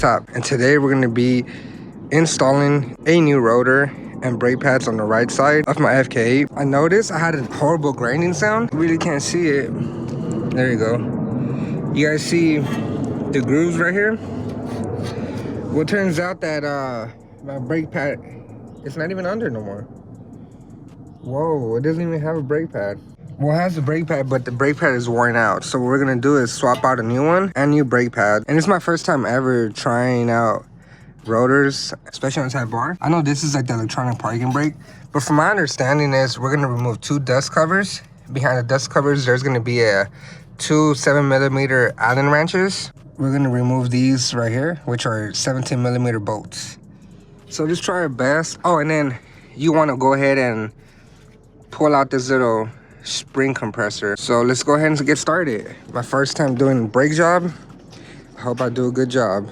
Top, and today we're going to be installing a new rotor and brake pads on the right side of my Fk8. I noticed I had a horrible grinding sound. You really can't see it. There you go. You guys see the grooves right here? Well, it turns out that my brake pad, it's not even under no more. Whoa, it doesn't even have a brake pad. Well, it has a brake pad, but the brake pad is worn out. So what we're gonna do is swap out a new one and new brake pad. And it's my first time ever trying out rotors, especially on Type R. I know this is like the electronic parking brake, but from my understanding is we're gonna remove 2 dust covers. Behind the dust covers, there's gonna be two 7mm Allen wrenches. We're gonna remove these right here, which are 17mm bolts. So just try our best. Oh, and then you wanna go ahead and pull out this little spring compressor. So let's go ahead and get started. My first time doing a brake job. I hope I do a good job.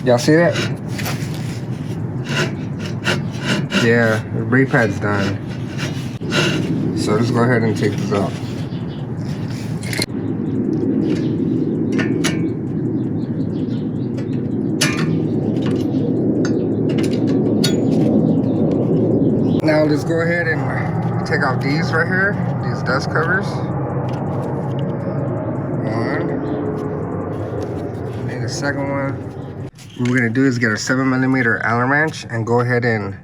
Y'all see that? Yeah, the brake pad's done. So let's go ahead and take this out. Now let's go ahead and take off these right here, these dust covers. One. And the second one. What we're gonna do is get a 7mm Allen wrench and go ahead and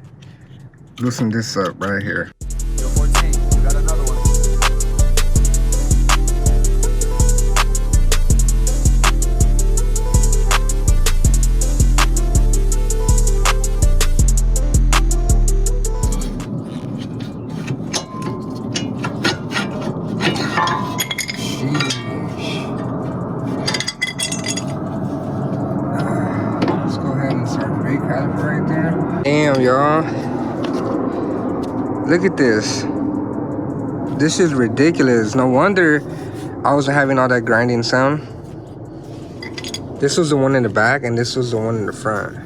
loosen this up right here. Yo, 14, you got another one. Let's go ahead and start brake caliper right there. Damn, y'all. Look at this. This is ridiculous. No wonder I was having all that grinding sound. This was the one in the back and this was the one in the front.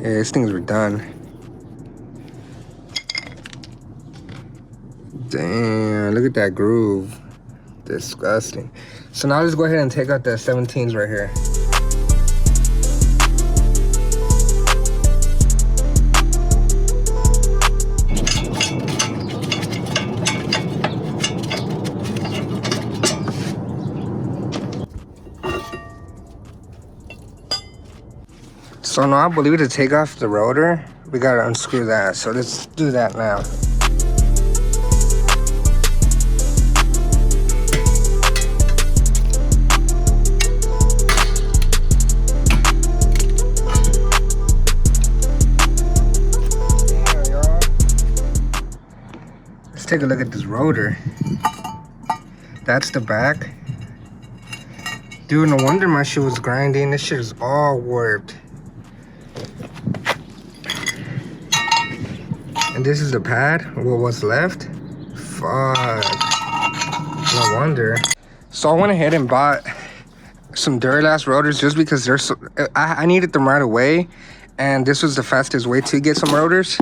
Yeah, these things were done. Damn, look at that groove. Disgusting. So now let's go ahead and take out the 17s right here. So now I believe to take off the rotor, we gotta unscrew that. So let's do that now. Let's take a look at this rotor. That's the back. Dude, no wonder my shit was grinding. This shit is all warped. And this is the pad, what's left. Fuck, no wonder. So I went ahead and bought some Duralast rotors just because they're so, I needed them right away. And this was the fastest way to get some rotors.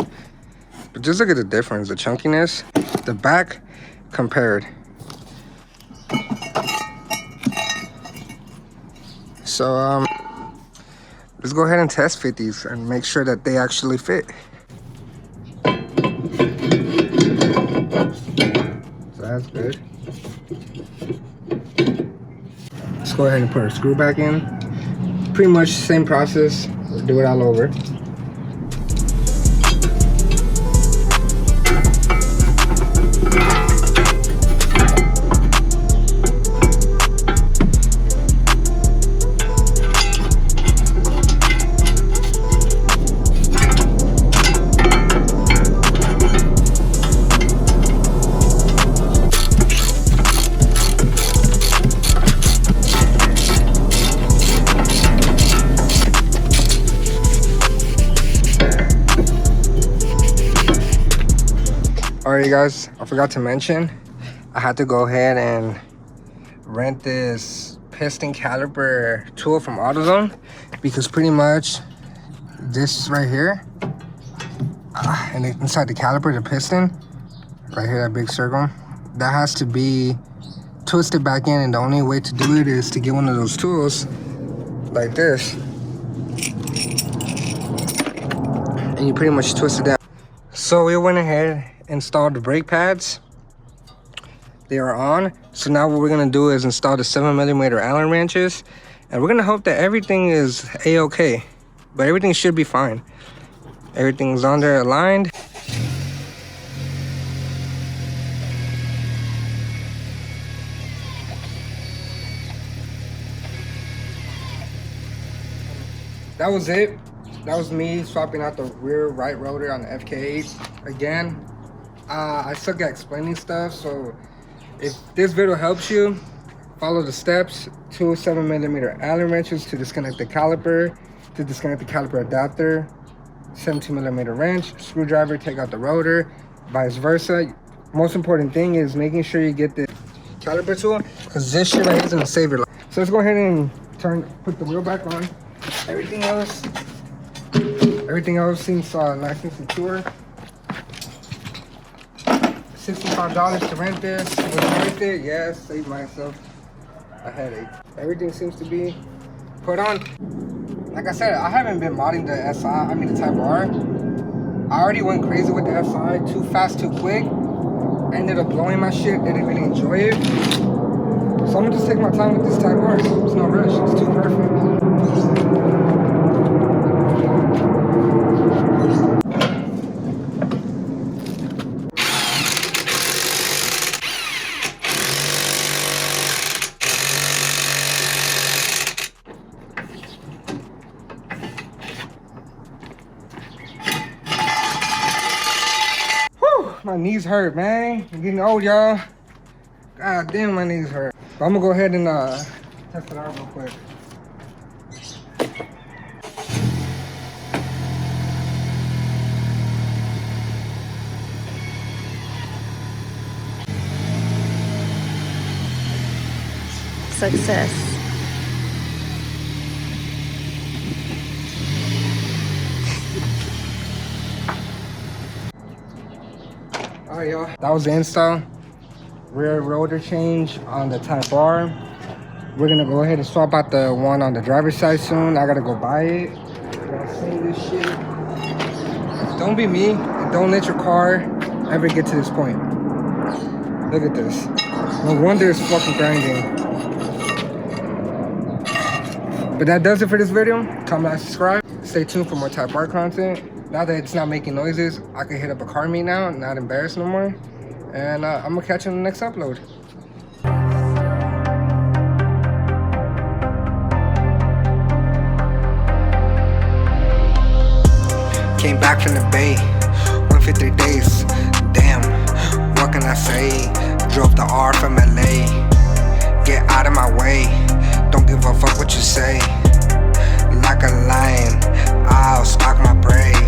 But just look at the difference, the chunkiness, the back compared. So let's go ahead and test fit these and make sure that they actually fit. So that's good. Let's go ahead and put our screw back in. Pretty much same process. Let's do it all over. Alright guys, I forgot to mention, I had to go ahead and rent this piston caliper tool from AutoZone because pretty much this right here, and inside the caliper, the piston, right here, that big circle, that has to be twist it back in, and the only way to do it is to get one of those tools like this, and you pretty much twist it down. So we went ahead, installed the brake pads. They are on. So now what we're gonna do is install the 7mm Allen wrenches, and we're gonna hope that everything is a-okay, but everything should be fine. Everything's on there aligned. That was it. That was me swapping out the rear right rotor on the Fk8. Again, I suck at explaining stuff, so if this video helps you, follow the steps. 2 7mm Allen wrenches to disconnect the caliper, to disconnect the caliper adapter, 17mm wrench, screwdriver, take out the rotor, vice versa. Most important thing is making sure you get the caliper tool, because this shit right here is gonna save your life. So let's go ahead and put the wheel back on. Everything else seems nice and secure. $65 to rent this. Was it worth it? Yes, saved myself a headache. Everything seems to be put on. Like I said, I haven't been modding the the Type R. I already went crazy with the SI, too fast, too quick. I ended up blowing my shit, didn't really enjoy it. So I'm gonna just take my time with this Type R. It's no rush, it's too perfect. My knees hurt, man. I'm getting old, y'all. God damn, my knees hurt. But I'm gonna go ahead and test it out real quick. Success. Alright, y'all. That was the install. Rear rotor change on the Type R. We're gonna go ahead and swap out the one on the driver's side soon. I gotta go buy it. Y'all see this shit? Don't be me, and don't let your car ever get to this point. Look at this. No wonder it's fucking grinding. But that does it for this video. Comment, like, subscribe. Stay tuned for more Type R content. Now that it's not making noises, I can hit up a car meet now, not embarrassed no more. And I'm gonna catch you in the next upload. Came back from the bay, went for 3 days. Damn, what can I say? Drove the R from LA. Get out of my way, don't give a fuck what you say. Like a lion, I'll stalk my prey.